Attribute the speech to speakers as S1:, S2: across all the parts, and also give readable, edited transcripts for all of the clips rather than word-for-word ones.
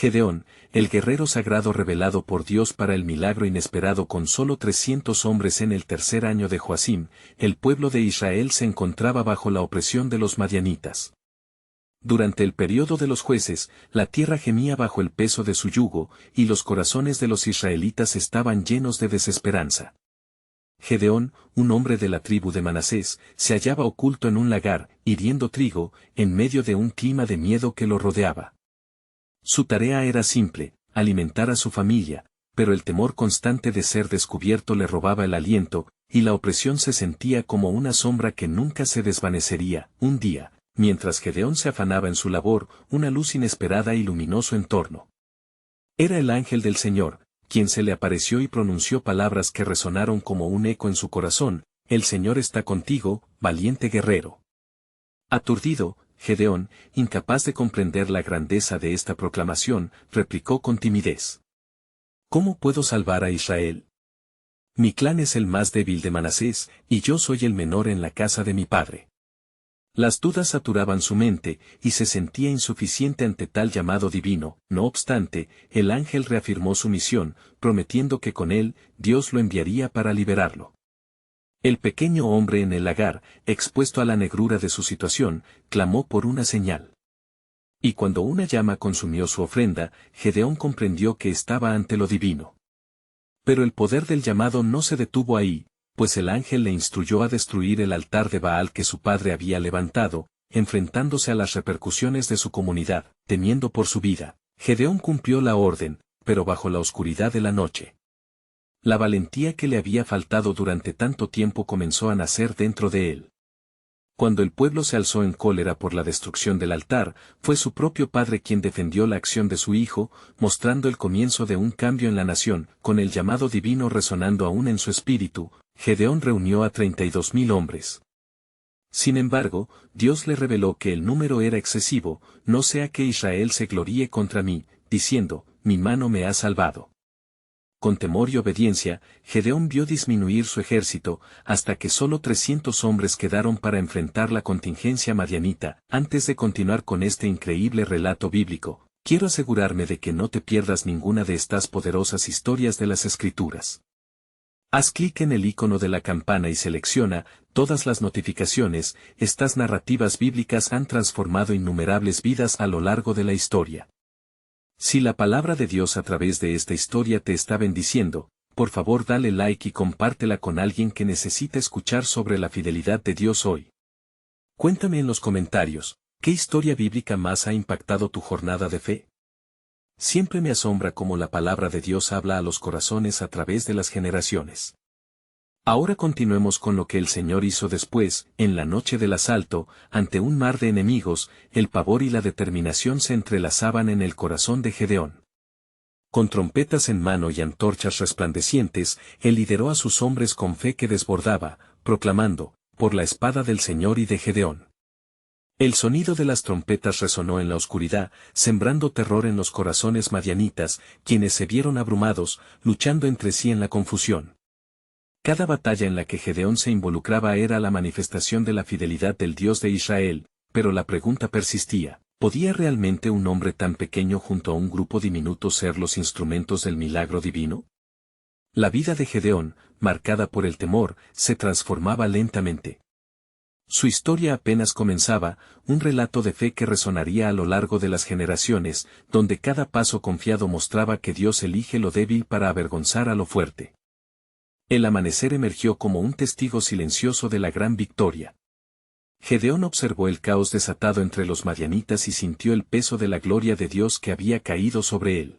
S1: Gedeón, el guerrero sagrado revelado por Dios para el milagro inesperado con solo 300 hombres en el tercer año de Joacim, el pueblo de Israel se encontraba bajo la opresión de los madianitas. Durante el período de los jueces, la tierra gemía bajo el peso de su yugo, y los corazones de los israelitas estaban llenos de desesperanza. Gedeón, un hombre de la tribu de Manasés, se hallaba oculto en un lagar, hiriendo trigo, en medio de un clima de miedo que lo rodeaba. Su tarea era simple, alimentar a su familia, pero el temor constante de ser descubierto le robaba el aliento, y la opresión se sentía como una sombra que nunca se desvanecería. Un día, mientras Gedeón se afanaba en su labor, una luz inesperada iluminó su entorno. Era el ángel del Señor, quien se le apareció y pronunció palabras que resonaron como un eco en su corazón: «El Señor está contigo, valiente guerrero». Aturdido, Gedeón, incapaz de comprender la grandeza de esta proclamación, replicó con timidez: «¿Cómo puedo salvar a Israel? Mi clan es el más débil de Manasés, y yo soy el menor en la casa de mi padre». Las dudas saturaban su mente, y se sentía insuficiente ante tal llamado divino. No obstante, el ángel reafirmó su misión, prometiendo que con él, Dios lo enviaría para liberarlo. El pequeño hombre en el lagar, expuesto a la negrura de su situación, clamó por una señal. Y cuando una llama consumió su ofrenda, Gedeón comprendió que estaba ante lo divino. Pero el poder del llamado no se detuvo ahí, pues el ángel le instruyó a destruir el altar de Baal que su padre había levantado, enfrentándose a las repercusiones de su comunidad. Temiendo por su vida, Gedeón cumplió la orden, pero bajo la oscuridad de la noche. La valentía que le había faltado durante tanto tiempo comenzó a nacer dentro de él. Cuando el pueblo se alzó en cólera por la destrucción del altar, fue su propio padre quien defendió la acción de su hijo, mostrando el comienzo de un cambio en la nación. Con el llamado divino resonando aún en su espíritu, Gedeón reunió a 32,000 hombres. Sin embargo, Dios le reveló que el número era excesivo: «No sea que Israel se gloríe contra mí, diciendo, mi mano me ha salvado». Con temor y obediencia, Gedeón vio disminuir su ejército, hasta que solo 300 hombres quedaron para enfrentar la contingencia madianita. Antes de continuar con este increíble relato bíblico, quiero asegurarme de que no te pierdas ninguna de estas poderosas historias de las Escrituras. Haz clic en el icono de la campana y selecciona todas las notificaciones. Estas narrativas bíblicas han transformado innumerables vidas a lo largo de la historia. Si la palabra de Dios a través de esta historia te está bendiciendo, por favor dale like y compártela con alguien que necesita escuchar sobre la fidelidad de Dios hoy. Cuéntame en los comentarios, ¿qué historia bíblica más ha impactado tu jornada de fe? Siempre me asombra cómo la palabra de Dios habla a los corazones a través de las generaciones. Ahora continuemos con lo que el Señor hizo después. En la noche del asalto, ante un mar de enemigos, el pavor y la determinación se entrelazaban en el corazón de Gedeón. Con trompetas en mano y antorchas resplandecientes, él lideró a sus hombres con fe que desbordaba, proclamando: «Por la espada del Señor y de Gedeón». El sonido de las trompetas resonó en la oscuridad, sembrando terror en los corazones madianitas, quienes se vieron abrumados, luchando entre sí en la confusión. Cada batalla en la que Gedeón se involucraba era la manifestación de la fidelidad del Dios de Israel, pero la pregunta persistía: ¿podía realmente un hombre tan pequeño junto a un grupo diminuto ser los instrumentos del milagro divino? La vida de Gedeón, marcada por el temor, se transformaba lentamente. Su historia apenas comenzaba, un relato de fe que resonaría a lo largo de las generaciones, donde cada paso confiado mostraba que Dios elige lo débil para avergonzar a lo fuerte. El amanecer emergió como un testigo silencioso de la gran victoria. Gedeón observó el caos desatado entre los madianitas y sintió el peso de la gloria de Dios que había caído sobre él.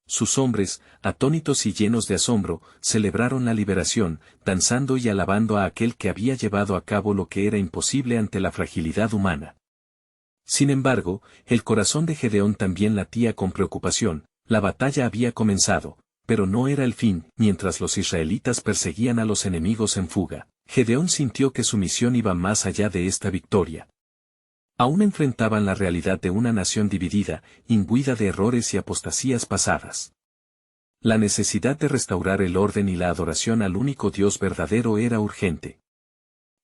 S1: Sus hombres, atónitos y llenos de asombro, celebraron la liberación, danzando y alabando a aquel que había llevado a cabo lo que era imposible ante la fragilidad humana. Sin embargo, el corazón de Gedeón también latía con preocupación. La batalla había comenzado, pero no era el fin. Mientras los israelitas perseguían a los enemigos en fuga, Gedeón sintió que su misión iba más allá de esta victoria. Aún enfrentaban la realidad de una nación dividida, imbuida de errores y apostasías pasadas. La necesidad de restaurar el orden y la adoración al único Dios verdadero era urgente.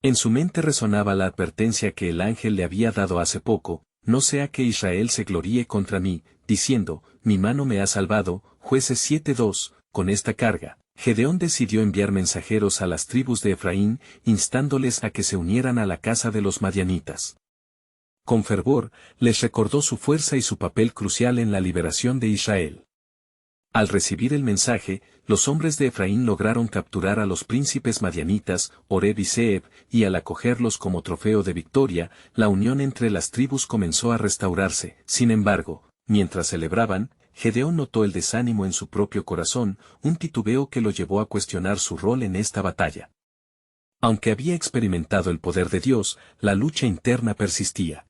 S1: En su mente resonaba la advertencia que el ángel le había dado hace poco: «No sea que Israel se gloríe contra mí, diciendo, mi mano me ha salvado. Jueces 7:2, con esta carga, Gedeón decidió enviar mensajeros a las tribus de Efraín, instándoles a que se unieran a la casa de los madianitas. Con fervor, les recordó su fuerza y su papel crucial en la liberación de Israel. Al recibir el mensaje, los hombres de Efraín lograron capturar a los príncipes madianitas, Oreb y Zeeb, y al acogerlos como trofeo de victoria, la unión entre las tribus comenzó a restaurarse. Sin embargo, mientras celebraban, Gedeón notó el desánimo en su propio corazón, un titubeo que lo llevó a cuestionar su rol en esta batalla. Aunque había experimentado el poder de Dios, la lucha interna persistía.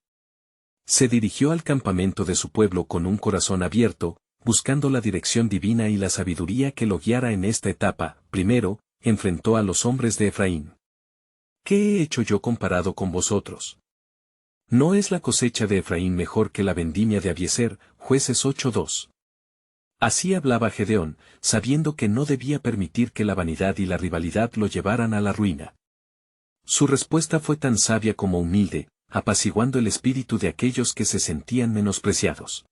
S1: Se dirigió al campamento de su pueblo con un corazón abierto, buscando la dirección divina y la sabiduría que lo guiara en esta etapa. Primero, enfrentó a los hombres de Efraín. ¿Qué he hecho yo comparado con vosotros? ¿No es la cosecha de Efraín mejor que la vendimia de Abiezer? Jueces 8:2. Así hablaba Gedeón, sabiendo que no debía permitir que la vanidad y la rivalidad lo llevaran a la ruina. Su respuesta fue tan sabia como humilde, apaciguando el espíritu de aquellos que se sentían menospreciados.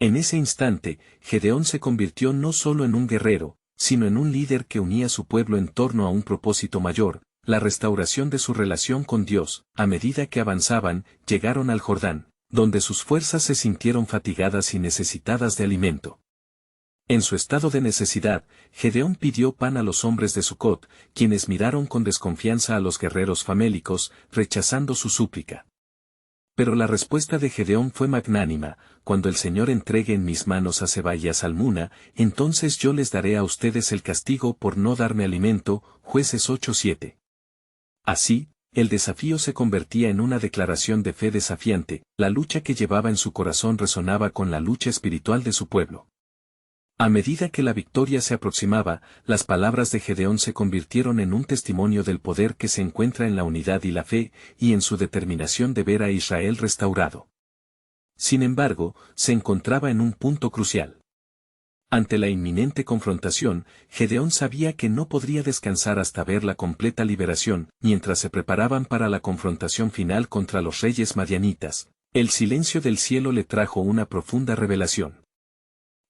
S1: En ese instante, Gedeón se convirtió no solo en un guerrero, sino en un líder que unía a su pueblo en torno a un propósito mayor, la restauración de su relación con Dios. A medida que avanzaban, llegaron al Jordán, donde sus fuerzas se sintieron fatigadas y necesitadas de alimento. En su estado de necesidad, Gedeón pidió pan a los hombres de Sucot, quienes miraron con desconfianza a los guerreros famélicos, rechazando su súplica. Pero la respuesta de Gedeón fue magnánima: cuando el Señor entregue en mis manos a Seba y a Salmuna, entonces yo les daré a ustedes el castigo por no darme alimento. Jueces 8:7. Así, el desafío se convertía en una declaración de fe desafiante. La lucha que llevaba en su corazón resonaba con la lucha espiritual de su pueblo. A medida que la victoria se aproximaba, las palabras de Gedeón se convirtieron en un testimonio del poder que se encuentra en la unidad y la fe, y en su determinación de ver a Israel restaurado. Sin embargo, se encontraba en un punto crucial. Ante la inminente confrontación, Gedeón sabía que no podría descansar hasta ver la completa liberación. Mientras se preparaban para la confrontación final contra los reyes madianitas, el silencio del cielo le trajo una profunda revelación.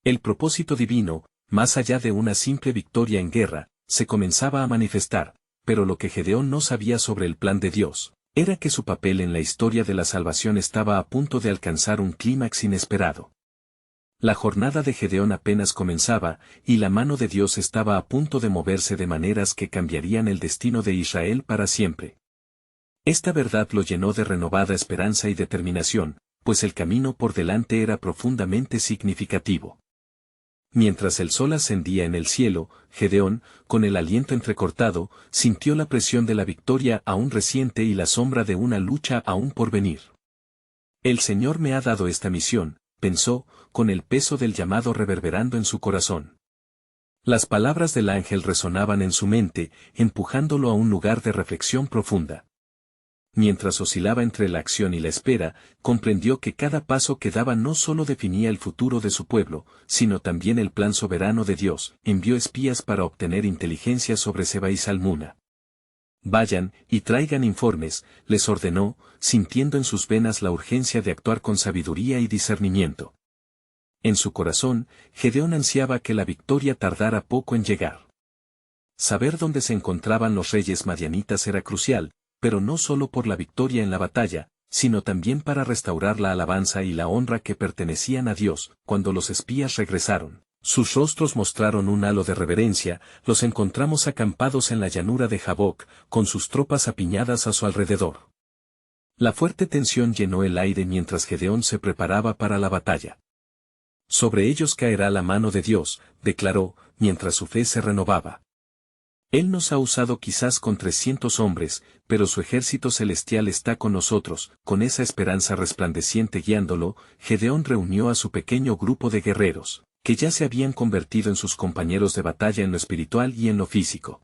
S1: El propósito divino, más allá de una simple victoria en guerra, se comenzaba a manifestar, pero lo que Gedeón no sabía sobre el plan de Dios, era que su papel en la historia de la salvación estaba a punto de alcanzar un clímax inesperado. La jornada de Gedeón apenas comenzaba, y la mano de Dios estaba a punto de moverse de maneras que cambiarían el destino de Israel para siempre. Esta verdad lo llenó de renovada esperanza y determinación, pues el camino por delante era profundamente significativo. Mientras el sol ascendía en el cielo, Gedeón, con el aliento entrecortado, sintió la presión de la victoria aún reciente y la sombra de una lucha aún por venir. El Señor me ha dado esta misión, pensó, con el peso del llamado reverberando en su corazón. Las palabras del ángel resonaban en su mente, empujándolo a un lugar de reflexión profunda. Mientras oscilaba entre la acción y la espera, comprendió que cada paso que daba no solo definía el futuro de su pueblo, sino también el plan soberano de Dios. Envió espías para obtener inteligencia sobre Seba y Salmuna. Vayan, y traigan informes, les ordenó, sintiendo en sus venas la urgencia de actuar con sabiduría y discernimiento. En su corazón, Gedeón ansiaba que la victoria tardara poco en llegar. Saber dónde se encontraban los reyes madianitas era crucial, pero no solo por la victoria en la batalla, sino también para restaurar la alabanza y la honra que pertenecían a Dios. Cuando los espías regresaron, sus rostros mostraron un halo de reverencia. Los encontramos acampados en la llanura de Jaboc, con sus tropas apiñadas a su alrededor. La fuerte tensión llenó el aire mientras Gedeón se preparaba para la batalla. Sobre ellos caerá la mano de Dios, declaró, mientras su fe se renovaba. Él nos ha usado quizás con 300 hombres, pero su ejército celestial está con nosotros. Con esa esperanza resplandeciente guiándolo, Gedeón reunió a su pequeño grupo de guerreros, que ya se habían convertido en sus compañeros de batalla en lo espiritual y en lo físico.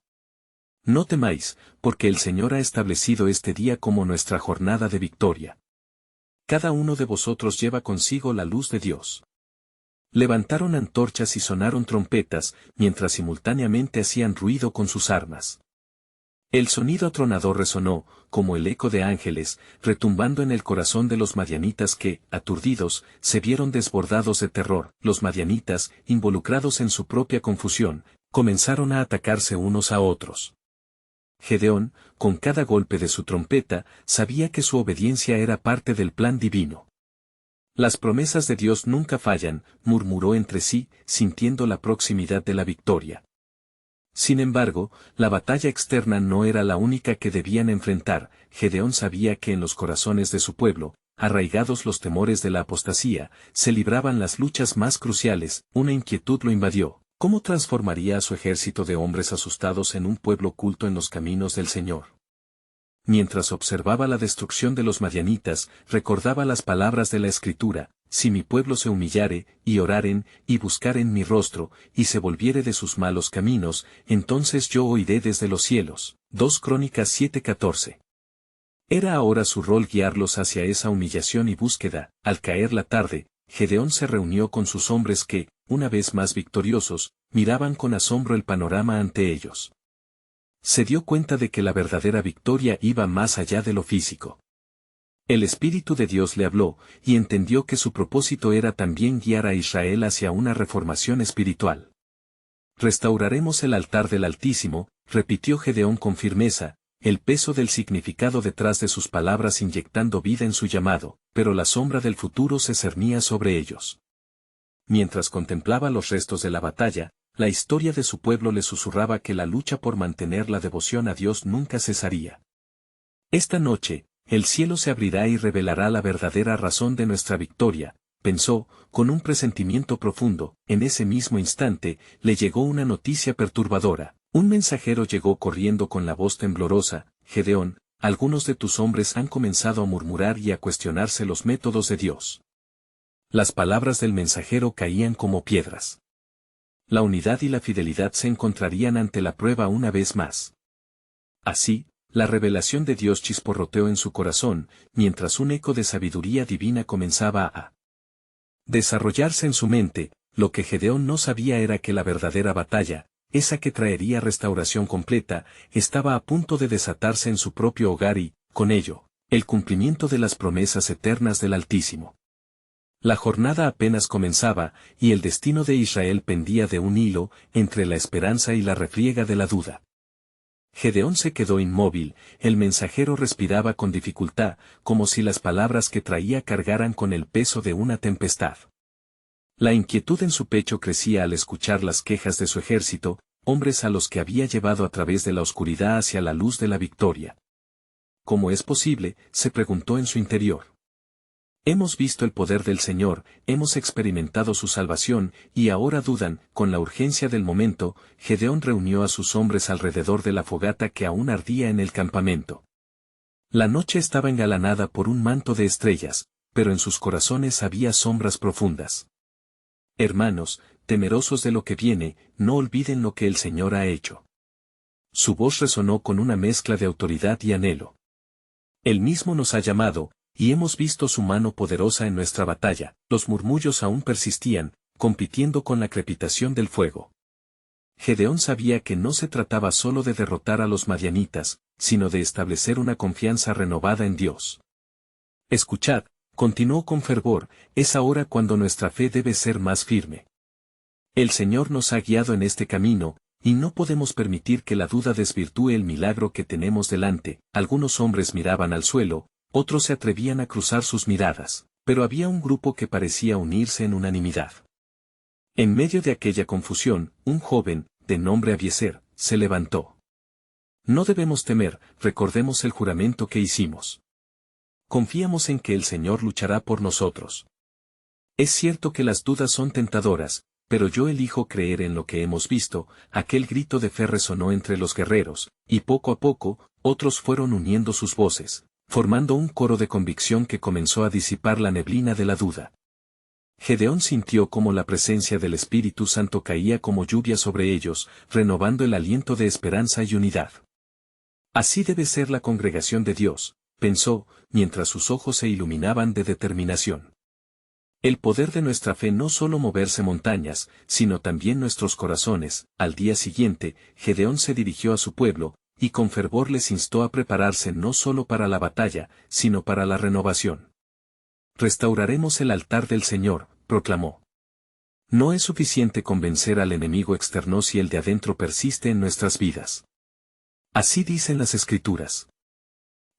S1: No temáis, porque el Señor ha establecido este día como nuestra jornada de victoria. Cada uno de vosotros lleva consigo la luz de Dios. Levantaron antorchas y sonaron trompetas, mientras simultáneamente hacían ruido con sus armas. El sonido atronador resonó, como el eco de ángeles, retumbando en el corazón de los madianitas que, aturdidos, se vieron desbordados de terror. Los madianitas, involucrados en su propia confusión, comenzaron a atacarse unos a otros. Gedeón, con cada golpe de su trompeta, sabía que su obediencia era parte del plan divino. Las promesas de Dios nunca fallan, murmuró entre sí, sintiendo la proximidad de la victoria. Sin embargo, la batalla externa no era la única que debían enfrentar. Gedeón sabía que en los corazones de su pueblo, arraigados los temores de la apostasía, se libraban las luchas más cruciales. Una inquietud lo invadió. ¿Cómo transformaría a su ejército de hombres asustados en un pueblo oculto en los caminos del Señor? Mientras observaba la destrucción de los madianitas, recordaba las palabras de la Escritura: si mi pueblo se humillare, y oraren, y buscaren mi rostro, y se volviere de sus malos caminos, entonces yo oiré desde los cielos. 2 Crónicas 7:14. Era ahora su rol guiarlos hacia esa humillación y búsqueda. Al caer la tarde, Gedeón se reunió con sus hombres que, una vez más victoriosos, miraban con asombro el panorama ante ellos. Se dio cuenta de que la verdadera victoria iba más allá de lo físico. El Espíritu de Dios le habló, y entendió que su propósito era también guiar a Israel hacia una reformación espiritual. Restauraremos el altar del Altísimo, repitió Gedeón con firmeza, el peso del significado detrás de sus palabras inyectando vida en su llamado, pero la sombra del futuro se cernía sobre ellos. Mientras contemplaba los restos de la batalla, la historia de su pueblo le susurraba que la lucha por mantener la devoción a Dios nunca cesaría. Esta noche, el cielo se abrirá y revelará la verdadera razón de nuestra victoria, pensó, con un presentimiento profundo. En ese mismo instante, le llegó una noticia perturbadora. Un mensajero llegó corriendo con la voz temblorosa: Gedeón, algunos de tus hombres han comenzado a murmurar y a cuestionarse los métodos de Dios. Las palabras del mensajero caían como piedras. La unidad y la fidelidad se encontrarían ante la prueba una vez más. Así, la revelación de Dios chisporroteó en su corazón, mientras un eco de sabiduría divina comenzaba a desarrollarse en su mente. Lo que Gedeón no sabía era que la verdadera batalla, esa que traería restauración completa, estaba a punto de desatarse en su propio hogar y, con ello, el cumplimiento de las promesas eternas del Altísimo. La jornada apenas comenzaba, y el destino de Israel pendía de un hilo, entre la esperanza y la refriega de la duda. Gedeón se quedó inmóvil, el mensajero respiraba con dificultad, como si las palabras que traía cargaran con el peso de una tempestad. La inquietud en su pecho crecía al escuchar las quejas de su ejército, hombres a los que había llevado a través de la oscuridad hacia la luz de la victoria. ¿Cómo es posible?, se preguntó en su interior. Hemos visto el poder del Señor, hemos experimentado su salvación, y ahora dudan. Con la urgencia del momento, Gedeón reunió a sus hombres alrededor de la fogata que aún ardía en el campamento. La noche estaba engalanada por un manto de estrellas, pero en sus corazones había sombras profundas. Hermanos, temerosos de lo que viene, no olviden lo que el Señor ha hecho. Su voz resonó con una mezcla de autoridad y anhelo. Él mismo nos ha llamado, y hemos visto su mano poderosa en nuestra batalla. Los murmullos aún persistían, compitiendo con la crepitación del fuego. Gedeón sabía que no se trataba solo de derrotar a los madianitas, sino de establecer una confianza renovada en Dios. Escuchad, continuó con fervor, es ahora cuando nuestra fe debe ser más firme. El Señor nos ha guiado en este camino, y no podemos permitir que la duda desvirtúe el milagro que tenemos delante. Algunos hombres miraban al suelo, otros se atrevían a cruzar sus miradas, pero había un grupo que parecía unirse en unanimidad. En medio de aquella confusión, un joven, de nombre Abiezer, se levantó. No debemos temer, recordemos el juramento que hicimos. Confiamos en que el Señor luchará por nosotros. Es cierto que las dudas son tentadoras, pero yo elijo creer en lo que hemos visto. Aquel grito de fe resonó entre los guerreros, y poco a poco, otros fueron uniendo sus voces, formando un coro de convicción que comenzó a disipar la neblina de la duda. Gedeón sintió cómo la presencia del Espíritu Santo caía como lluvia sobre ellos, renovando el aliento de esperanza y unidad. Así debe ser la congregación de Dios, pensó, mientras sus ojos se iluminaban de determinación. El poder de nuestra fe no solo moverse montañas, sino también nuestros corazones. Al día siguiente, Gedeón se dirigió a su pueblo, y con fervor les instó a prepararse no solo para la batalla, sino para la renovación. Restauraremos el altar del Señor, proclamó. No es suficiente convencer al enemigo externo si el de adentro persiste en nuestras vidas. Así dicen las Escrituras.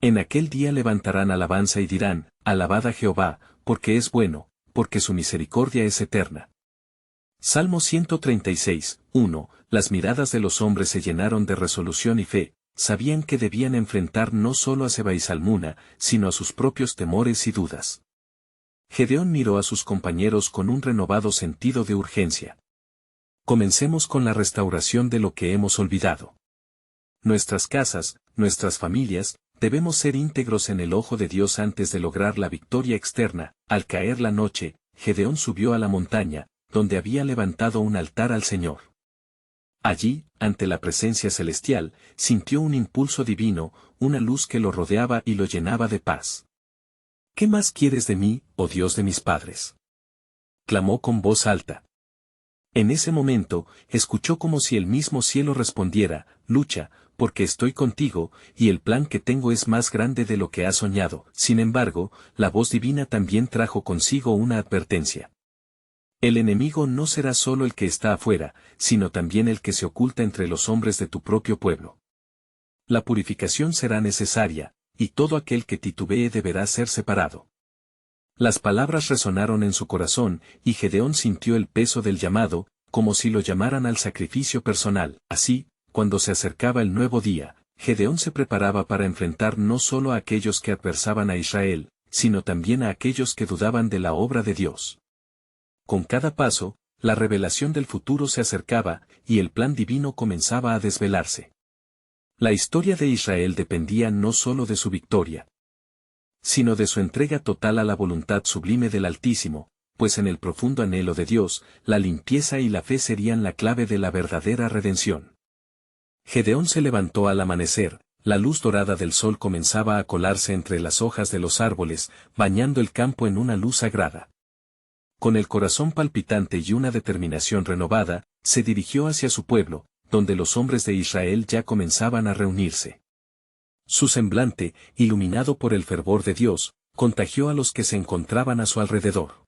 S1: En aquel día levantarán alabanza y dirán, alabad a Jehová, porque es bueno, porque su misericordia es eterna. Salmo 136, 1. Las miradas de los hombres se llenaron de resolución y fe, sabían que debían enfrentar no solo a Seba y Salmuna, sino a sus propios temores y dudas. Gedeón miró a sus compañeros con un renovado sentido de urgencia. Comencemos con la restauración de lo que hemos olvidado. Nuestras casas, nuestras familias, debemos ser íntegros en el ojo de Dios antes de lograr la victoria externa. Al caer la noche, Gedeón subió a la montaña, donde había levantado un altar al Señor. Allí, ante la presencia celestial, sintió un impulso divino, una luz que lo rodeaba y lo llenaba de paz. ¿Qué más quieres de mí, oh Dios de mis padres?, clamó con voz alta. En ese momento, escuchó como si el mismo cielo respondiera, lucha, porque estoy contigo, y el plan que tengo es más grande de lo que has soñado. Sin embargo, la voz divina también trajo consigo una advertencia. El enemigo no será solo el que está afuera, sino también el que se oculta entre los hombres de tu propio pueblo. La purificación será necesaria, y todo aquel que titubee deberá ser separado. Las palabras resonaron en su corazón, y Gedeón sintió el peso del llamado, como si lo llamaran al sacrificio personal. Así, cuando se acercaba el nuevo día, Gedeón se preparaba para enfrentar no solo a aquellos que adversaban a Israel, sino también a aquellos que dudaban de la obra de Dios. Con cada paso, la revelación del futuro se acercaba, y el plan divino comenzaba a desvelarse. La historia de Israel dependía no solo de su victoria, sino de su entrega total a la voluntad sublime del Altísimo, pues en el profundo anhelo de Dios, la limpieza y la fe serían la clave de la verdadera redención. Gedeón se levantó al amanecer, la luz dorada del sol comenzaba a colarse entre las hojas de los árboles, bañando el campo en una luz sagrada. Con el corazón palpitante y una determinación renovada, se dirigió hacia su pueblo, donde los hombres de Israel ya comenzaban a reunirse. Su semblante, iluminado por el fervor de Dios, contagió a los que se encontraban a su alrededor.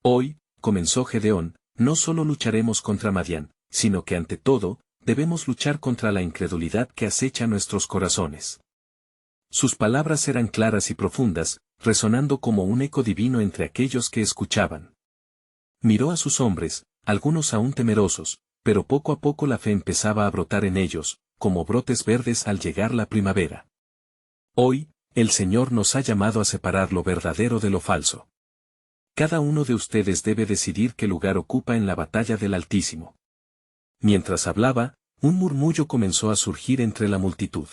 S1: Hoy, comenzó Gedeón, no solo lucharemos contra Madián, sino que ante todo, debemos luchar contra la incredulidad que acecha nuestros corazones. Sus palabras eran claras y profundas, resonando como un eco divino entre aquellos que escuchaban. Miró a sus hombres, algunos aún temerosos, pero poco a poco la fe empezaba a brotar en ellos, como brotes verdes al llegar la primavera. Hoy, el Señor nos ha llamado a separar lo verdadero de lo falso. Cada uno de ustedes debe decidir qué lugar ocupa en la batalla del Altísimo. Mientras hablaba, un murmullo comenzó a surgir entre la multitud.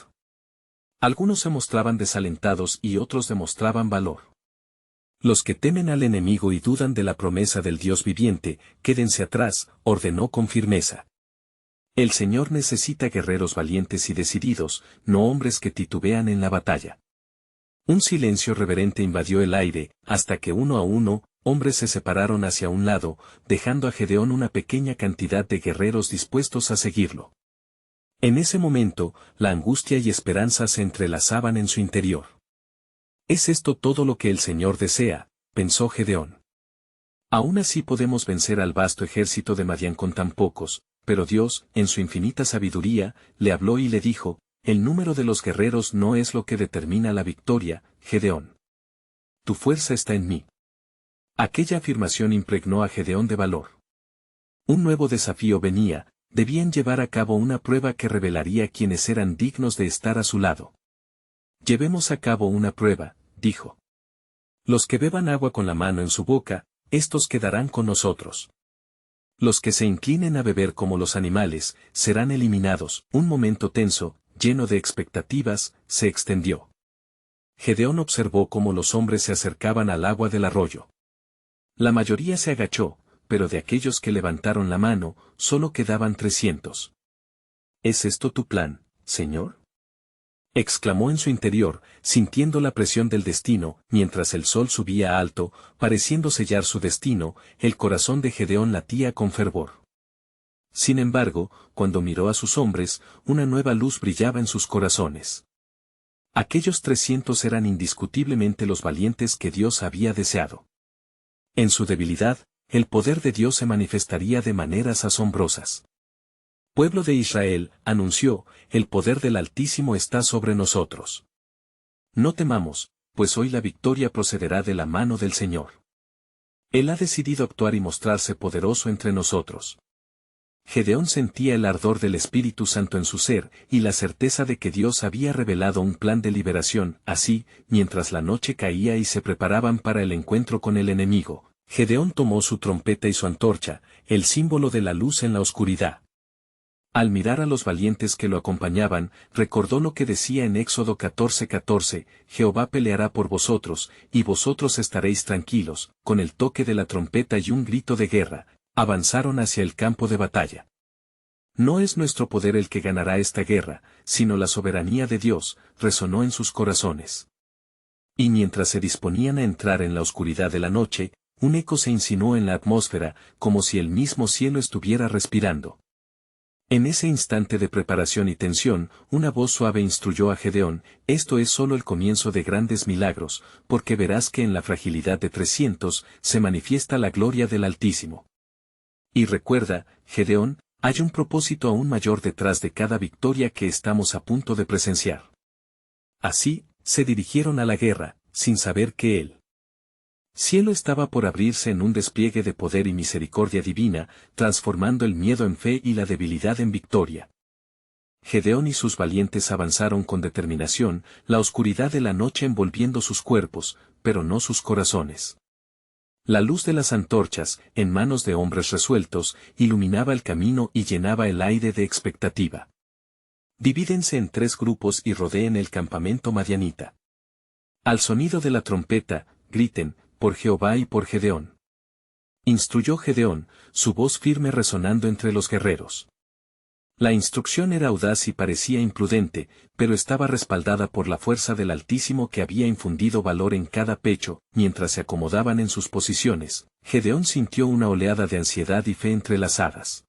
S1: Algunos se mostraban desalentados y otros demostraban valor. Los que temen al enemigo y dudan de la promesa del Dios viviente, quédense atrás, ordenó con firmeza. El Señor necesita guerreros valientes y decididos, no hombres que titubean en la batalla. Un silencio reverente invadió el aire, hasta que uno a uno, hombres se separaron hacia un lado, dejando a Gedeón una pequeña cantidad de guerreros dispuestos a seguirlo. En ese momento, la angustia y esperanza se entrelazaban en su interior. ¿Es esto todo lo que el Señor desea?, pensó Gedeón. Aún así podemos vencer al vasto ejército de Madián con tan pocos, pero Dios, en su infinita sabiduría, le habló y le dijo, el número de los guerreros no es lo que determina la victoria, Gedeón. Tu fuerza está en mí. Aquella afirmación impregnó a Gedeón de valor. Un nuevo desafío venía, debían llevar a cabo una prueba que revelaría quiénes eran dignos de estar a su lado. Llevemos a cabo una prueba, dijo. Los que beban agua con la mano en su boca, estos quedarán con nosotros. Los que se inclinen a beber como los animales, serán eliminados. Un momento tenso, lleno de expectativas, se extendió. Gedeón observó cómo los hombres se acercaban al agua del arroyo. La mayoría se agachó, pero de aquellos que levantaron la mano, solo quedaban 300. ¿Es esto tu plan, Señor?, exclamó en su interior, sintiendo la presión del destino. Mientras el sol subía alto, pareciendo sellar su destino, el corazón de Gedeón latía con fervor. Sin embargo, cuando miró a sus hombres, una nueva luz brillaba en sus corazones. Aquellos 300 eran indiscutiblemente los valientes que Dios había deseado. En su debilidad, el poder de Dios se manifestaría de maneras asombrosas. Pueblo de Israel, anunció, el poder del Altísimo está sobre nosotros. No temamos, pues hoy la victoria procederá de la mano del Señor. Él ha decidido actuar y mostrarse poderoso entre nosotros. Gedeón sentía el ardor del Espíritu Santo en su ser, y la certeza de que Dios había revelado un plan de liberación. Así, mientras la noche caía y se preparaban para el encuentro con el enemigo, Gedeón tomó su trompeta y su antorcha, el símbolo de la luz en la oscuridad. Al mirar a los valientes que lo acompañaban, recordó lo que decía en Éxodo 14:14, Jehová peleará por vosotros, y vosotros estaréis tranquilos. Con el toque de la trompeta y un grito de guerra, avanzaron hacia el campo de batalla. No es nuestro poder el que ganará esta guerra, sino la soberanía de Dios, resonó en sus corazones. Y mientras se disponían a entrar en la oscuridad de la noche, un eco se insinuó en la atmósfera, como si el mismo cielo estuviera respirando. En ese instante de preparación y tensión, una voz suave instruyó a Gedeón: esto es solo el comienzo de grandes milagros, porque verás que en la fragilidad de 300 se manifiesta la gloria del Altísimo. Y recuerda, Gedeón, hay un propósito aún mayor detrás de cada victoria que estamos a punto de presenciar. Así, se dirigieron a la guerra, sin saber que el cielo estaba por abrirse en un despliegue de poder y misericordia divina, transformando el miedo en fe y la debilidad en victoria. Gedeón y sus valientes avanzaron con determinación, la oscuridad de la noche envolviendo sus cuerpos, pero no sus corazones. La luz de las antorchas, en manos de hombres resueltos, iluminaba el camino y llenaba el aire de expectativa. Divídense en 3 grupos y rodeen el campamento madianita. Al sonido de la trompeta, griten, por Jehová y por Gedeón. Instruyó Gedeón, su voz firme resonando entre los guerreros. La instrucción era audaz y parecía imprudente, pero estaba respaldada por la fuerza del Altísimo que había infundido valor en cada pecho. Mientras se acomodaban en sus posiciones, Gedeón sintió una oleada de ansiedad y fe entrelazadas.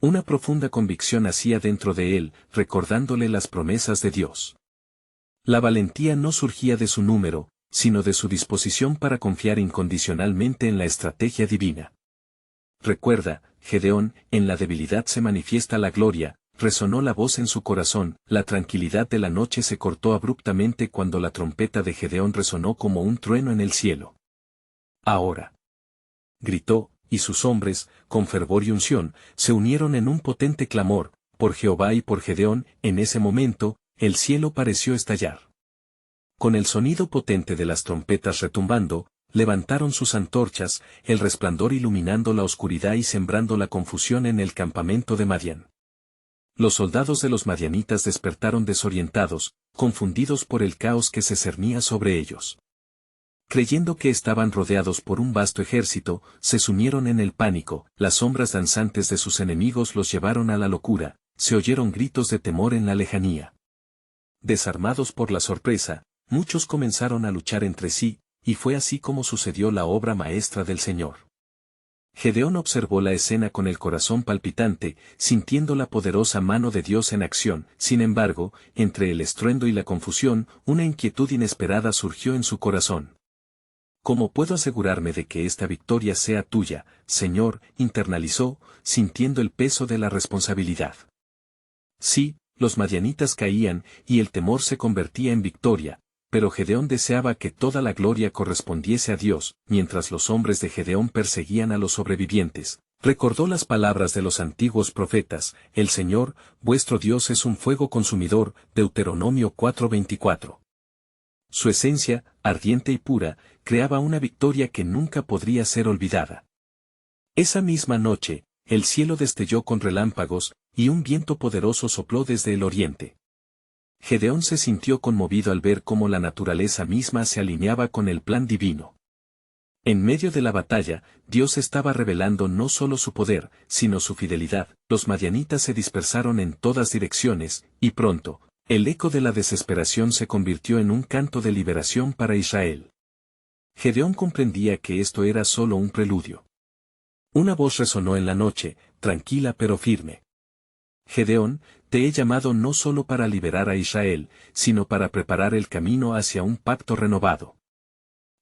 S1: Una profunda convicción hacía dentro de él, recordándole las promesas de Dios. La valentía no surgía de su número, sino de su disposición para confiar incondicionalmente en la estrategia divina. Recuerda, Gedeón, en la debilidad se manifiesta la gloria, resonó la voz en su corazón. La tranquilidad de la noche se cortó abruptamente cuando la trompeta de Gedeón resonó como un trueno en el cielo. Ahora, gritó, y sus hombres, con fervor y unción, se unieron en un potente clamor, por Jehová y por Gedeón. En ese momento, el cielo pareció estallar. Con el sonido potente de las trompetas retumbando, levantaron sus antorchas, el resplandor iluminando la oscuridad y sembrando la confusión en el campamento de Madián. Los soldados de los madianitas despertaron desorientados, confundidos por el caos que se cernía sobre ellos. Creyendo que estaban rodeados por un vasto ejército, se sumieron en el pánico. Las sombras danzantes de sus enemigos los llevaron a la locura, se oyeron gritos de temor en la lejanía. Desarmados por la sorpresa, muchos comenzaron a luchar entre sí, y fue así como sucedió la obra maestra del Señor. Gedeón observó la escena con el corazón palpitante, sintiendo la poderosa mano de Dios en acción. Sin embargo, entre el estruendo y la confusión, una inquietud inesperada surgió en su corazón. ¿Cómo puedo asegurarme de que esta victoria sea tuya, Señor?, internalizó, sintiendo el peso de la responsabilidad. Sí, los madianitas caían, y el temor se convertía en victoria, pero Gedeón deseaba que toda la gloria correspondiese a Dios. Mientras los hombres de Gedeón perseguían a los sobrevivientes, recordó las palabras de los antiguos profetas: el Señor, vuestro Dios es un fuego consumidor, Deuteronomio 4:24. Su esencia, ardiente y pura, creaba una victoria que nunca podría ser olvidada. Esa misma noche, el cielo destelló con relámpagos, y un viento poderoso sopló desde el oriente. Gedeón se sintió conmovido al ver cómo la naturaleza misma se alineaba con el plan divino. En medio de la batalla, Dios estaba revelando no solo su poder, sino su fidelidad. Los madianitas se dispersaron en todas direcciones, y pronto, el eco de la desesperación se convirtió en un canto de liberación para Israel. Gedeón comprendía que esto era solo un preludio. Una voz resonó en la noche, tranquila pero firme. Gedeón, te he llamado no solo para liberar a Israel, sino para preparar el camino hacia un pacto renovado.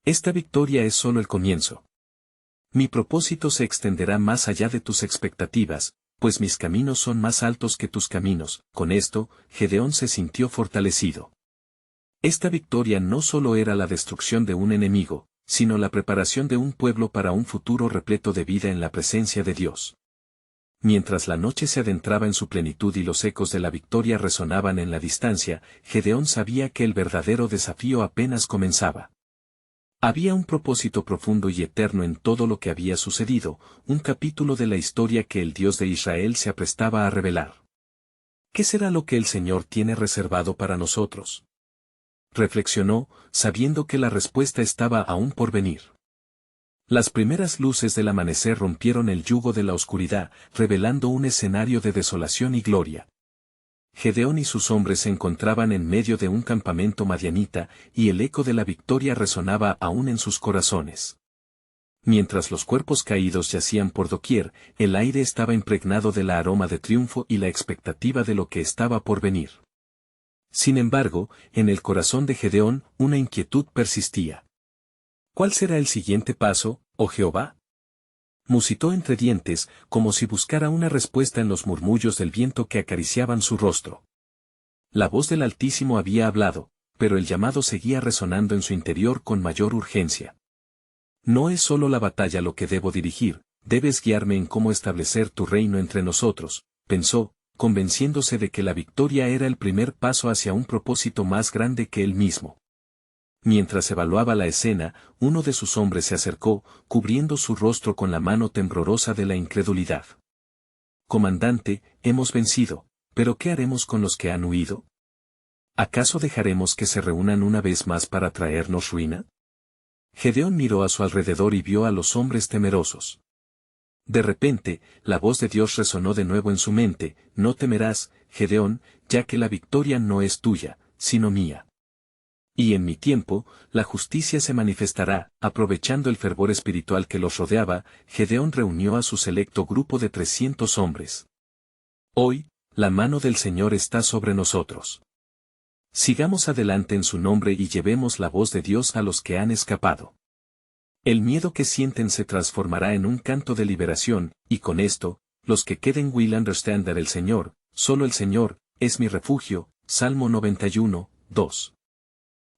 S1: Esta victoria es solo el comienzo. Mi propósito se extenderá más allá de tus expectativas, pues mis caminos son más altos que tus caminos. Con esto, Gedeón se sintió fortalecido. Esta victoria no solo era la destrucción de un enemigo, sino la preparación de un pueblo para un futuro repleto de vida en la presencia de Dios. Mientras la noche se adentraba en su plenitud y los ecos de la victoria resonaban en la distancia, Gedeón sabía que el verdadero desafío apenas comenzaba. Había un propósito profundo y eterno en todo lo que había sucedido, un capítulo de la historia que el Dios de Israel se aprestaba a revelar. ¿Qué será lo que el Señor tiene reservado para nosotros? Reflexionó, sabiendo que la respuesta estaba aún por venir. Las primeras luces del amanecer rompieron el yugo de la oscuridad, revelando un escenario de desolación y gloria. Gedeón y sus hombres se encontraban en medio de un campamento madianita, y el eco de la victoria resonaba aún en sus corazones. Mientras los cuerpos caídos yacían por doquier, el aire estaba impregnado del aroma de triunfo y la expectativa de lo que estaba por venir. Sin embargo, en el corazón de Gedeón, una inquietud persistía. ¿Cuál será el siguiente paso, oh Jehová? Musitó entre dientes, como si buscara una respuesta en los murmullos del viento que acariciaban su rostro. La voz del Altísimo había hablado, pero el llamado seguía resonando en su interior con mayor urgencia. No es solo la batalla lo que debo dirigir, debes guiarme en cómo establecer tu reino entre nosotros, pensó, convenciéndose de que la victoria era el primer paso hacia un propósito más grande que él mismo. Mientras evaluaba la escena, uno de sus hombres se acercó, cubriendo su rostro con la mano temblorosa de la incredulidad. Comandante, hemos vencido, pero ¿qué haremos con los que han huido? ¿Acaso dejaremos que se reúnan una vez más para traernos ruina? Gedeón miró a su alrededor y vio a los hombres temerosos. De repente, la voz de Dios resonó de nuevo en su mente: no temerás, Gedeón, ya que la victoria no es tuya, sino mía. Y en mi tiempo, la justicia se manifestará. Aprovechando el fervor espiritual que los rodeaba, Gedeón reunió a su selecto grupo de 300 hombres. Hoy, la mano del Señor está sobre nosotros. Sigamos adelante en su nombre y llevemos la voz de Dios a los que han escapado. El miedo que sienten se transformará en un canto de liberación, y con esto, los que queden will understand that el Señor, solo el Señor, es mi refugio. Salmo 91, 2.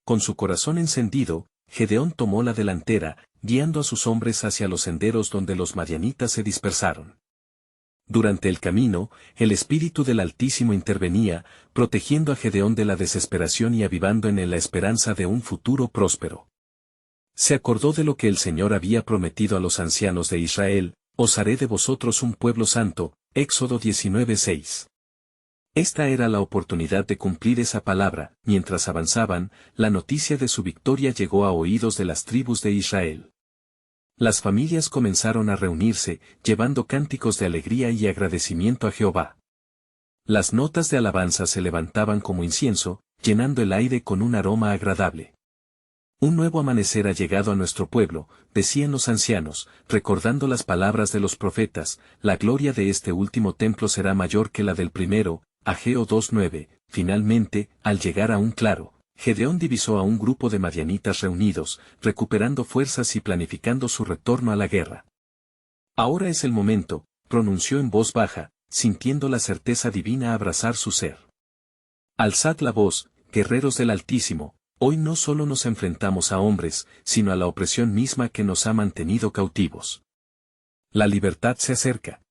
S1: Con su corazón encendido, Gedeón tomó la delantera, guiando a sus hombres hacia los senderos donde los madianitas se dispersaron. Durante el camino, el Espíritu del Altísimo intervenía, protegiendo a Gedeón de la desesperación y avivando en él la esperanza de un futuro próspero. Se acordó de lo que el Señor había prometido a los ancianos de Israel: os haré de vosotros un pueblo santo. Éxodo 19:6. Esta era la oportunidad de cumplir esa palabra. Mientras avanzaban, la noticia de su victoria llegó a oídos de las tribus de Israel. Las familias comenzaron a reunirse, llevando cánticos de alegría y agradecimiento a Jehová. Las notas de alabanza se levantaban como incienso, llenando el aire con un aroma agradable. Un nuevo amanecer ha llegado a nuestro pueblo, decían los ancianos, recordando las palabras de los profetas: la gloria de este último templo será mayor que la del primero. Ageo 2:9. Finalmente, al llegar a un claro, Gedeón divisó a un grupo de madianitas reunidos, recuperando fuerzas y planificando su retorno a la guerra. Ahora es el momento, pronunció en voz baja, sintiendo la certeza divina abrazar su ser. Alzad la voz, guerreros del Altísimo, hoy no solo nos enfrentamos a hombres, sino a la opresión misma que nos ha mantenido cautivos. La libertad se acerca.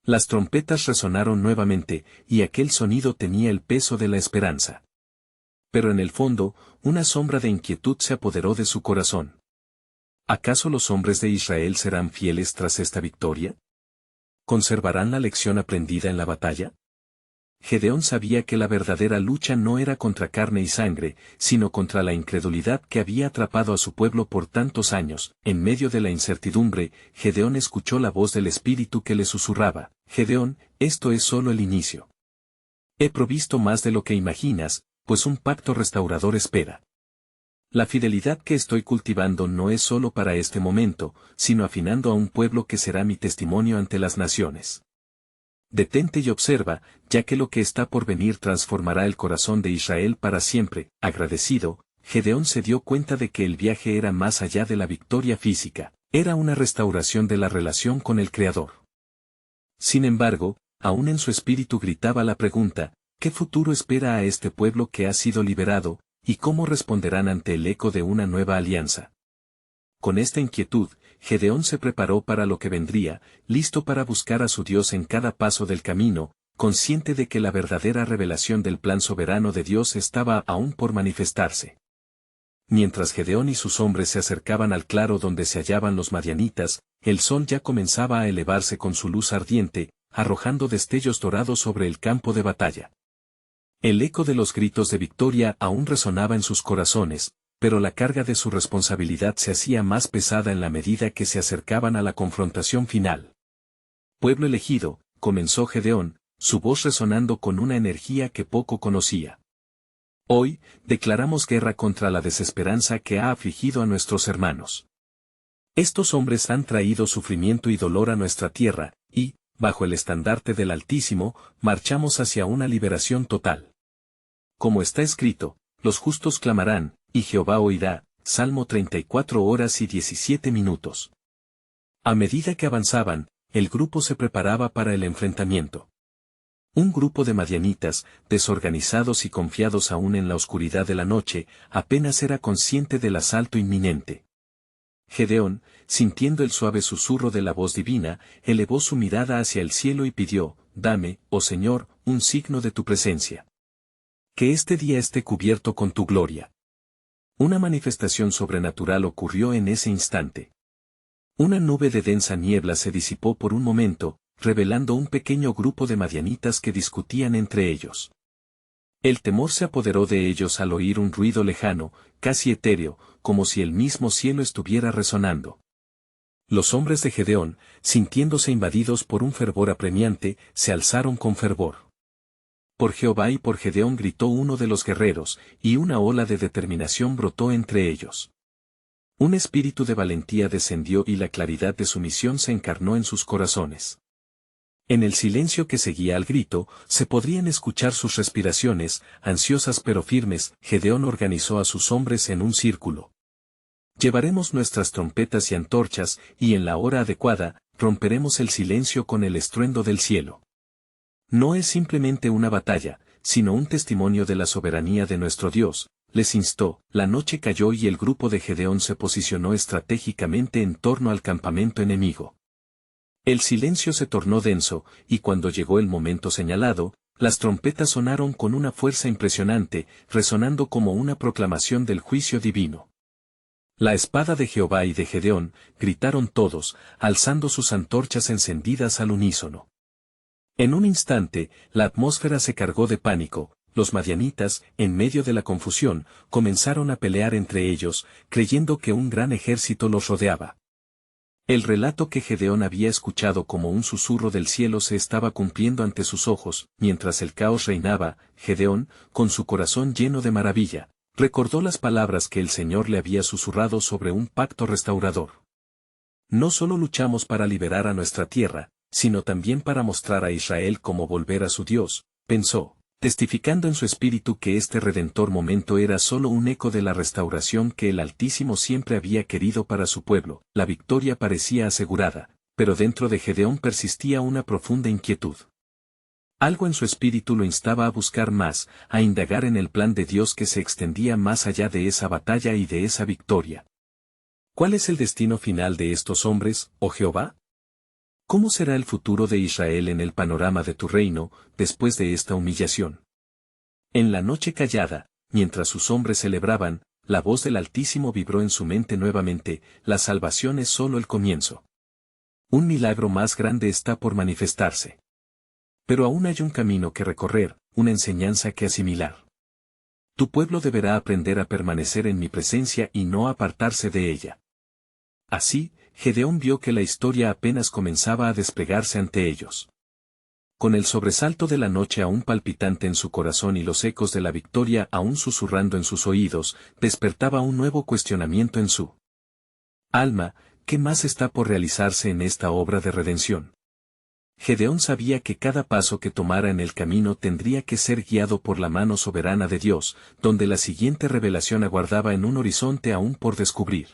S1: Las trompetas resonaron nuevamente, y aquel sonido tenía el peso de la esperanza. Pero en el fondo, una sombra de inquietud se apoderó de su corazón. ¿Acaso los hombres de Israel serán fieles tras esta victoria? ¿Conservarán la lección aprendida en la batalla? Gedeón sabía que la verdadera lucha no era contra carne y sangre, sino contra la incredulidad que había atrapado a su pueblo por tantos años. En medio de la incertidumbre, Gedeón escuchó la voz del Espíritu que le susurraba: Gedeón, esto es solo el inicio. He provisto más de lo que imaginas, pues un pacto restaurador espera. La fidelidad que estoy cultivando no es solo para este momento, sino afinando a un pueblo que será mi testimonio ante las naciones. Detente y observa, ya que lo que está por venir transformará el corazón de Israel para siempre. Agradecido, Gedeón se dio cuenta de que el viaje era más allá de la victoria física, era una restauración de la relación con el Creador. Sin embargo, aún en su espíritu gritaba la pregunta, ¿qué futuro espera a este pueblo que ha sido liberado, y cómo responderán ante el eco de una nueva alianza? Con esta inquietud, Gedeón se preparó para lo que vendría, listo para buscar a su Dios en cada paso del camino, consciente de que la verdadera revelación del plan soberano de Dios estaba aún por manifestarse. Mientras Gedeón y sus hombres se acercaban al claro donde se hallaban los madianitas, el sol ya comenzaba a elevarse con su luz ardiente, arrojando destellos dorados sobre el campo de batalla. El eco de los gritos de victoria aún resonaba en sus corazones, pero la carga de su responsabilidad se hacía más pesada en la medida que se acercaban a la confrontación final. Pueblo elegido, comenzó Gedeón, su voz resonando con una energía que poco conocía. Hoy, declaramos guerra contra la desesperanza que ha afligido a nuestros hermanos. Estos hombres han traído sufrimiento y dolor a nuestra tierra, y, bajo el estandarte del Altísimo, marchamos hacia una liberación total. Como está escrito, los justos clamarán, y Jehová oirá. Salmo 34 horas y 17 minutos. A medida que avanzaban, el grupo se preparaba para el enfrentamiento. Un grupo de madianitas, desorganizados y confiados aún en la oscuridad de la noche, apenas era consciente del asalto inminente. Gedeón, sintiendo el suave susurro de la voz divina, elevó su mirada hacia el cielo y pidió, «Dame, oh Señor, un signo de tu presencia. Que este día esté cubierto con tu gloria». Una manifestación sobrenatural ocurrió en ese instante. Una nube de densa niebla se disipó por un momento, revelando un pequeño grupo de madianitas que discutían entre ellos. El temor se apoderó de ellos al oír un ruido lejano, casi etéreo, como si el mismo cielo estuviera resonando. Los hombres de Gedeón, sintiéndose invadidos por un fervor apremiante, se alzaron con fervor. Por Jehová y por Gedeón gritó uno de los guerreros, y una ola de determinación brotó entre ellos. Un espíritu de valentía descendió y la claridad de su misión se encarnó en sus corazones. En el silencio que seguía al grito, se podrían escuchar sus respiraciones, ansiosas pero firmes. Gedeón organizó a sus hombres en un círculo. Llevaremos nuestras trompetas y antorchas, y en la hora adecuada, romperemos el silencio con el estruendo del cielo. No es simplemente una batalla, sino un testimonio de la soberanía de nuestro Dios, les instó. La noche cayó y el grupo de Gedeón se posicionó estratégicamente en torno al campamento enemigo. El silencio se tornó denso, y cuando llegó el momento señalado, las trompetas sonaron con una fuerza impresionante, resonando como una proclamación del juicio divino. La espada de Jehová y de Gedeón, gritaron todos, alzando sus antorchas encendidas al unísono. En un instante, la atmósfera se cargó de pánico. Los madianitas, en medio de la confusión, comenzaron a pelear entre ellos, creyendo que un gran ejército los rodeaba. El relato que Gedeón había escuchado como un susurro del cielo se estaba cumpliendo ante sus ojos. Mientras el caos reinaba, Gedeón, con su corazón lleno de maravilla, recordó las palabras que el Señor le había susurrado sobre un pacto restaurador. No solo luchamos para liberar a nuestra tierra, sino también para mostrar a Israel cómo volver a su Dios, pensó, testificando en su espíritu que este redentor momento era solo un eco de la restauración que el Altísimo siempre había querido para su pueblo. La victoria parecía asegurada, pero dentro de Gedeón persistía una profunda inquietud. Algo en su espíritu lo instaba a buscar más, a indagar en el plan de Dios que se extendía más allá de esa batalla y de esa victoria. ¿Cuál es el destino final de estos hombres, oh Jehová? ¿Cómo será el futuro de Israel en el panorama de tu reino, después de esta humillación? En la noche callada, mientras sus hombres celebraban, la voz del Altísimo vibró en su mente nuevamente: la salvación es solo el comienzo. Un milagro más grande está por manifestarse. Pero aún hay un camino que recorrer, una enseñanza que asimilar. Tu pueblo deberá aprender a permanecer en mi presencia y no apartarse de ella. Así, Gedeón vio que la historia apenas comenzaba a desplegarse ante ellos. Con el sobresalto de la noche aún palpitante en su corazón y los ecos de la victoria aún susurrando en sus oídos, despertaba un nuevo cuestionamiento en su alma: ¿qué más está por realizarse en esta obra de redención? Gedeón sabía que cada paso que tomara en el camino tendría que ser guiado por la mano soberana de Dios, donde la siguiente revelación aguardaba en un horizonte aún por descubrir.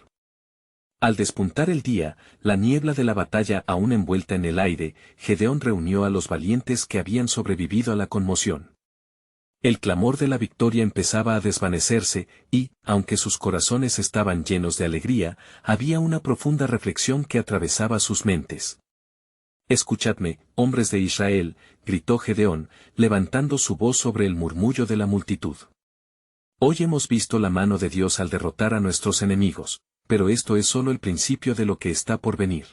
S1: Al despuntar el día, la niebla de la batalla aún envuelta en el aire, Gedeón reunió a los valientes que habían sobrevivido a la conmoción. El clamor de la victoria empezaba a desvanecerse, y, aunque sus corazones estaban llenos de alegría, había una profunda reflexión que atravesaba sus mentes. «Escuchadme, hombres de Israel», gritó Gedeón, levantando su voz sobre el murmullo de la multitud. «Hoy hemos visto la mano de Dios al derrotar a nuestros enemigos, pero esto es solo el principio de lo que está por venir».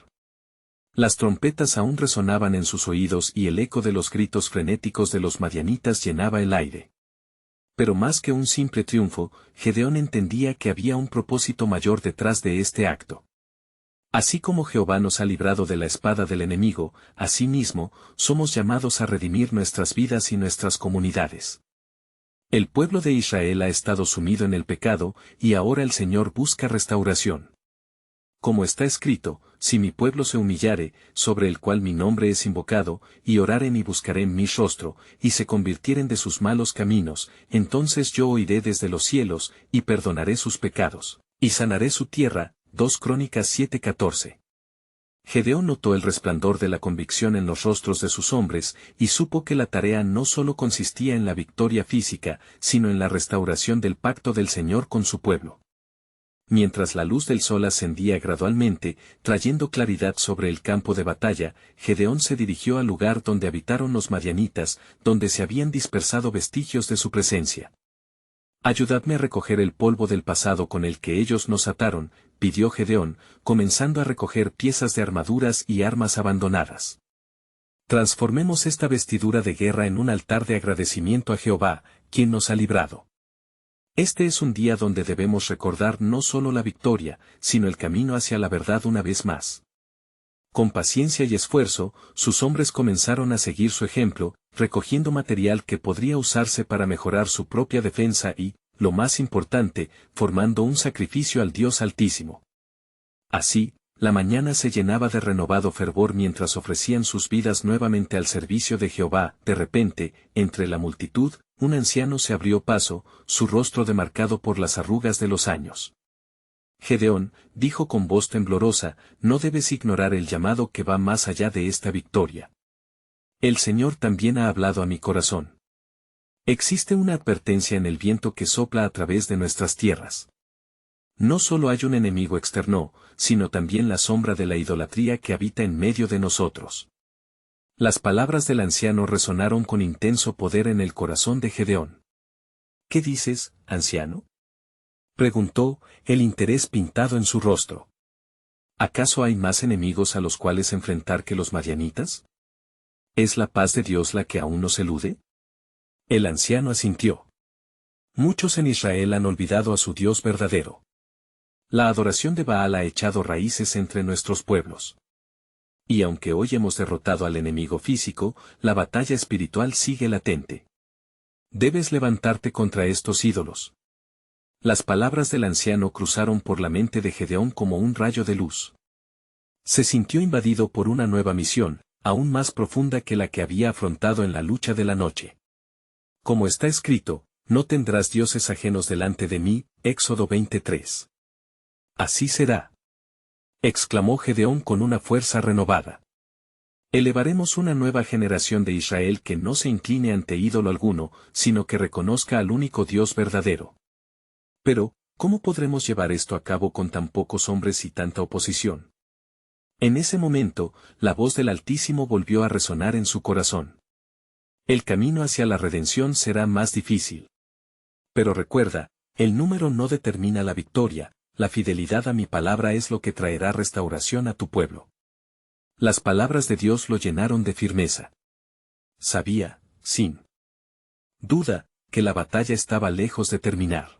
S1: Las trompetas aún resonaban en sus oídos y el eco de los gritos frenéticos de los madianitas llenaba el aire. Pero más que un simple triunfo, Gedeón entendía que había un propósito mayor detrás de este acto. Así como Jehová nos ha librado de la espada del enemigo, asimismo, somos llamados a redimir nuestras vidas y nuestras comunidades. El pueblo de Israel ha estado sumido en el pecado, y ahora el Señor busca restauración. Como está escrito: «Si mi pueblo se humillare, sobre el cual mi nombre es invocado, y oraren y buscaren mi rostro, y se convirtieren de sus malos caminos, entonces yo oiré desde los cielos, y perdonaré sus pecados, y sanaré su tierra». 2 Crónicas 7:14. Gedeón notó el resplandor de la convicción en los rostros de sus hombres, y supo que la tarea no solo consistía en la victoria física, sino en la restauración del pacto del Señor con su pueblo. Mientras la luz del sol ascendía gradualmente, trayendo claridad sobre el campo de batalla, Gedeón se dirigió al lugar donde habitaron los madianitas, donde se habían dispersado vestigios de su presencia. «Ayudadme a recoger el polvo del pasado con el que ellos nos ataron», pidió Gedeón, comenzando a recoger piezas de armaduras y armas abandonadas. «Transformemos esta vestidura de guerra en un altar de agradecimiento a Jehová, quien nos ha librado. Este es un día donde debemos recordar no solo la victoria, sino el camino hacia la verdad una vez más». Con paciencia y esfuerzo, sus hombres comenzaron a seguir su ejemplo, recogiendo material que podría usarse para mejorar su propia defensa y, lo más importante, formando un sacrificio al Dios Altísimo. Así, la mañana se llenaba de renovado fervor mientras ofrecían sus vidas nuevamente al servicio de Jehová. De repente, entre la multitud, un anciano se abrió paso, su rostro demarcado por las arrugas de los años. «Gedeón», dijo con voz temblorosa, «no debes ignorar el llamado que va más allá de esta victoria. El Señor también ha hablado a mi corazón. Existe una advertencia en el viento que sopla a través de nuestras tierras. No solo hay un enemigo externo, sino también la sombra de la idolatría que habita en medio de nosotros». Las palabras del anciano resonaron con intenso poder en el corazón de Gedeón. «¿Qué dices, anciano?», preguntó, el interés pintado en su rostro. «¿Acaso hay más enemigos a los cuales enfrentar que los madianitas? ¿Es la paz de Dios la que aún nos elude?». El anciano asintió. «Muchos en Israel han olvidado a su Dios verdadero. La adoración de Baal ha echado raíces entre nuestros pueblos. Y aunque hoy hemos derrotado al enemigo físico, la batalla espiritual sigue latente. Debes levantarte contra estos ídolos». Las palabras del anciano cruzaron por la mente de Gedeón como un rayo de luz. Se sintió invadido por una nueva misión, aún más profunda que la que había afrontado en la lucha de la noche. Como está escrito: «No tendrás dioses ajenos delante de mí», Éxodo 23. «Así será», exclamó Gedeón con una fuerza renovada. «Elevaremos una nueva generación de Israel que no se incline ante ídolo alguno, sino que reconozca al único Dios verdadero». Pero, ¿cómo podremos llevar esto a cabo con tan pocos hombres y tanta oposición? En ese momento, la voz del Altísimo volvió a resonar en su corazón. «El camino hacia la redención será más difícil. Pero recuerda, el número no determina la victoria, la fidelidad a mi palabra es lo que traerá restauración a tu pueblo». Las palabras de Dios lo llenaron de firmeza. Sabía, sin duda, que la batalla estaba lejos de terminar.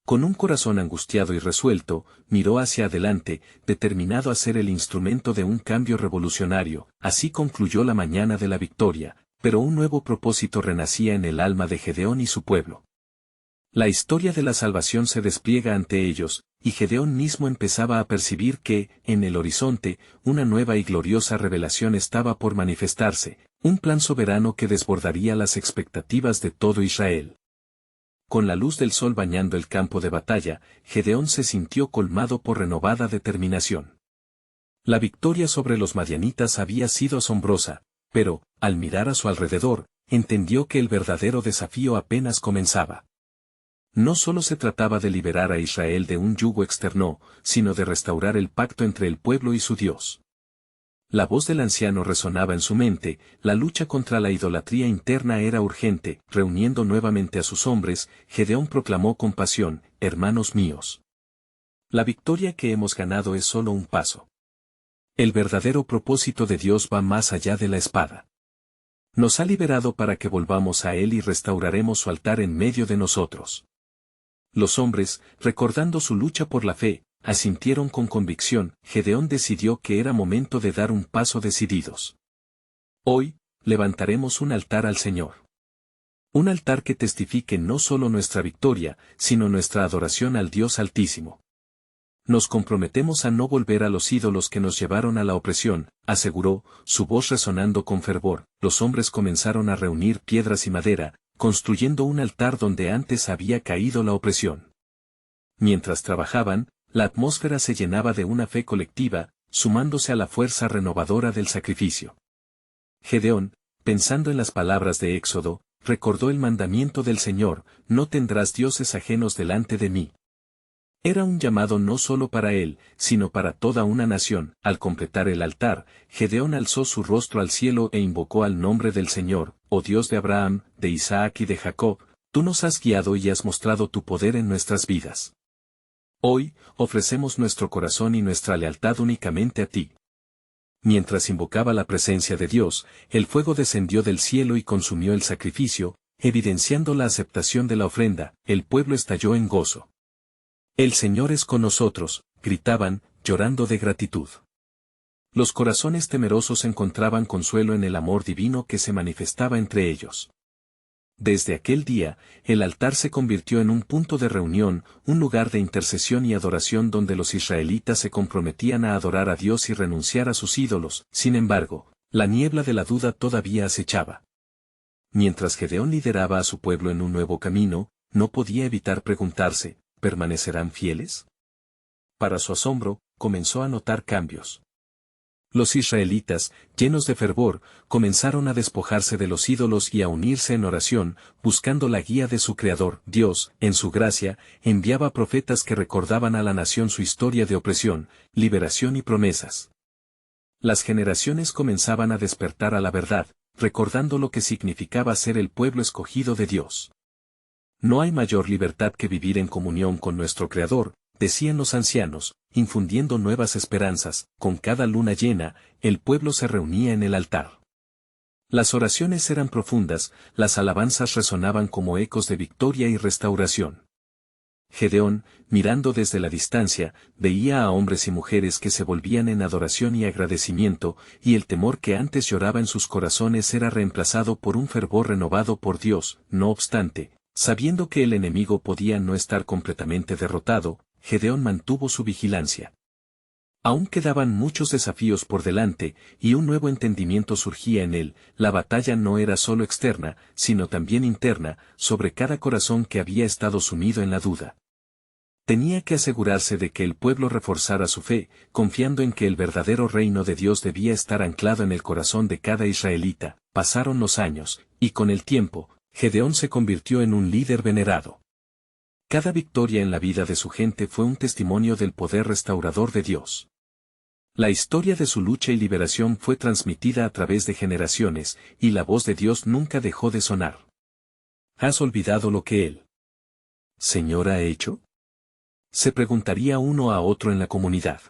S1: Con un corazón angustiado y resuelto, miró hacia adelante, determinado a ser el instrumento de un cambio revolucionario. Así concluyó la mañana de la victoria, pero un nuevo propósito renacía en el alma de Gedeón y su pueblo. La historia de la salvación se despliega ante ellos, y Gedeón mismo empezaba a percibir que, en el horizonte, una nueva y gloriosa revelación estaba por manifestarse, un plan soberano que desbordaría las expectativas de todo Israel. Con la luz del sol bañando el campo de batalla, Gedeón se sintió colmado por renovada determinación. La victoria sobre los madianitas había sido asombrosa, pero, al mirar a su alrededor, entendió que el verdadero desafío apenas comenzaba. No solo se trataba de liberar a Israel de un yugo externo, sino de restaurar el pacto entre el pueblo y su Dios. La voz del anciano resonaba en su mente, la lucha contra la idolatría interna era urgente. Reuniendo nuevamente a sus hombres, Gedeón proclamó con pasión: hermanos míos, la victoria que hemos ganado es solo un paso. El verdadero propósito de Dios va más allá de la espada. Nos ha liberado para que volvamos a Él y restauraremos su altar en medio de nosotros. Los hombres, recordando su lucha por la fe, asintieron con convicción. Gedeón decidió que era momento de dar un paso decididos. Hoy, levantaremos un altar al Señor. Un altar que testifique no solo nuestra victoria, sino nuestra adoración al Dios Altísimo. Nos comprometemos a no volver a los ídolos que nos llevaron a la opresión, aseguró, su voz resonando con fervor. Los hombres comenzaron a reunir piedras y madera, construyendo un altar donde antes había caído la opresión. Mientras trabajaban, la atmósfera se llenaba de una fe colectiva, sumándose a la fuerza renovadora del sacrificio. Gedeón, pensando en las palabras de Éxodo, recordó el mandamiento del Señor: no tendrás dioses ajenos delante de mí. Era un llamado no solo para él, sino para toda una nación. Al completar el altar, Gedeón alzó su rostro al cielo e invocó al nombre del Señor: oh Dios de Abraham, de Isaac y de Jacob, tú nos has guiado y has mostrado tu poder en nuestras vidas. Hoy, ofrecemos nuestro corazón y nuestra lealtad únicamente a ti. Mientras invocaba la presencia de Dios, el fuego descendió del cielo y consumió el sacrificio, evidenciando la aceptación de la ofrenda. El pueblo estalló en gozo. El Señor es con nosotros, gritaban, llorando de gratitud. Los corazones temerosos encontraban consuelo en el amor divino que se manifestaba entre ellos. Desde aquel día, el altar se convirtió en un punto de reunión, un lugar de intercesión y adoración donde los israelitas se comprometían a adorar a Dios y renunciar a sus ídolos. Sin embargo, la niebla de la duda todavía acechaba. Mientras Gedeón lideraba a su pueblo en un nuevo camino, no podía evitar preguntarse: ¿permanecerán fieles? Para su asombro, comenzó a notar cambios. Los israelitas, llenos de fervor, comenzaron a despojarse de los ídolos y a unirse en oración, buscando la guía de su Creador. Dios, en su gracia, enviaba profetas que recordaban a la nación su historia de opresión, liberación y promesas. Las generaciones comenzaban a despertar a la verdad, recordando lo que significaba ser el pueblo escogido de Dios. No hay mayor libertad que vivir en comunión con nuestro Creador, decían los ancianos, infundiendo nuevas esperanzas. Con cada luna llena, el pueblo se reunía en el altar. Las oraciones eran profundas, las alabanzas resonaban como ecos de victoria y restauración. Gedeón, mirando desde la distancia, veía a hombres y mujeres que se volvían en adoración y agradecimiento, y el temor que antes lloraba en sus corazones era reemplazado por un fervor renovado por Dios. No obstante, sabiendo que el enemigo podía no estar completamente derrotado, Gedeón mantuvo su vigilancia. Aún quedaban muchos desafíos por delante, y un nuevo entendimiento surgía en él. La batalla no era solo externa, sino también interna, sobre cada corazón que había estado sumido en la duda. Tenía que asegurarse de que el pueblo reforzara su fe, confiando en que el verdadero reino de Dios debía estar anclado en el corazón de cada israelita. Pasaron los años, y con el tiempo, Gedeón se convirtió en un líder venerado. Cada victoria en la vida de su gente fue un testimonio del poder restaurador de Dios. La historia de su lucha y liberación fue transmitida a través de generaciones, y la voz de Dios nunca dejó de sonar. ¿Has olvidado lo que el Señor ha hecho? Se preguntaría uno a otro en la comunidad.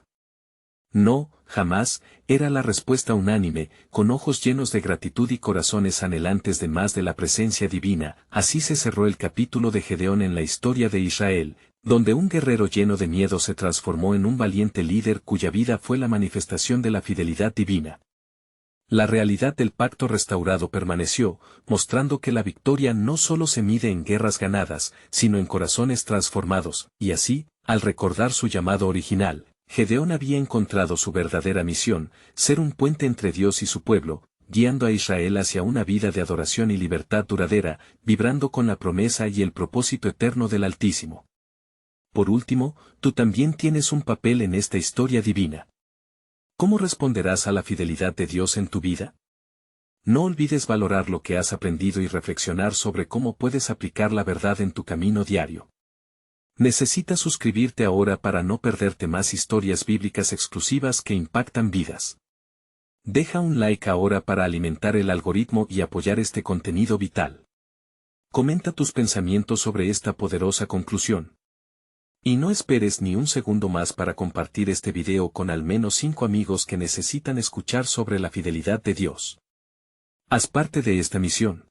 S1: No, jamás, era la respuesta unánime, con ojos llenos de gratitud y corazones anhelantes de más de la presencia divina. Así se cerró el capítulo de Gedeón en la historia de Israel. donde un guerrero lleno de miedo se transformó en un valiente líder cuya vida fue la manifestación de la fidelidad divina. La realidad del pacto restaurado permaneció, mostrando que la victoria no solo se mide en guerras ganadas, sino en corazones transformados, y así, al recordar su llamado original, Gedeón había encontrado su verdadera misión, ser un puente entre Dios y su pueblo, guiando a Israel hacia una vida de adoración y libertad duradera, vibrando con la promesa y el propósito eterno del Altísimo. Por último, tú también tienes un papel en esta historia divina. ¿Cómo responderás a la fidelidad de Dios en tu vida? No olvides valorar lo que has aprendido y reflexionar sobre cómo puedes aplicar la verdad en tu camino diario. Necesitas suscribirte ahora para no perderte más historias bíblicas exclusivas que impactan vidas. Deja un like ahora para alimentar el algoritmo y apoyar este contenido vital. Comenta tus pensamientos sobre esta poderosa conclusión. Y no esperes ni un segundo más para compartir este video con al menos 5 amigos que necesitan escuchar sobre la fidelidad de Dios. Haz parte de esta misión.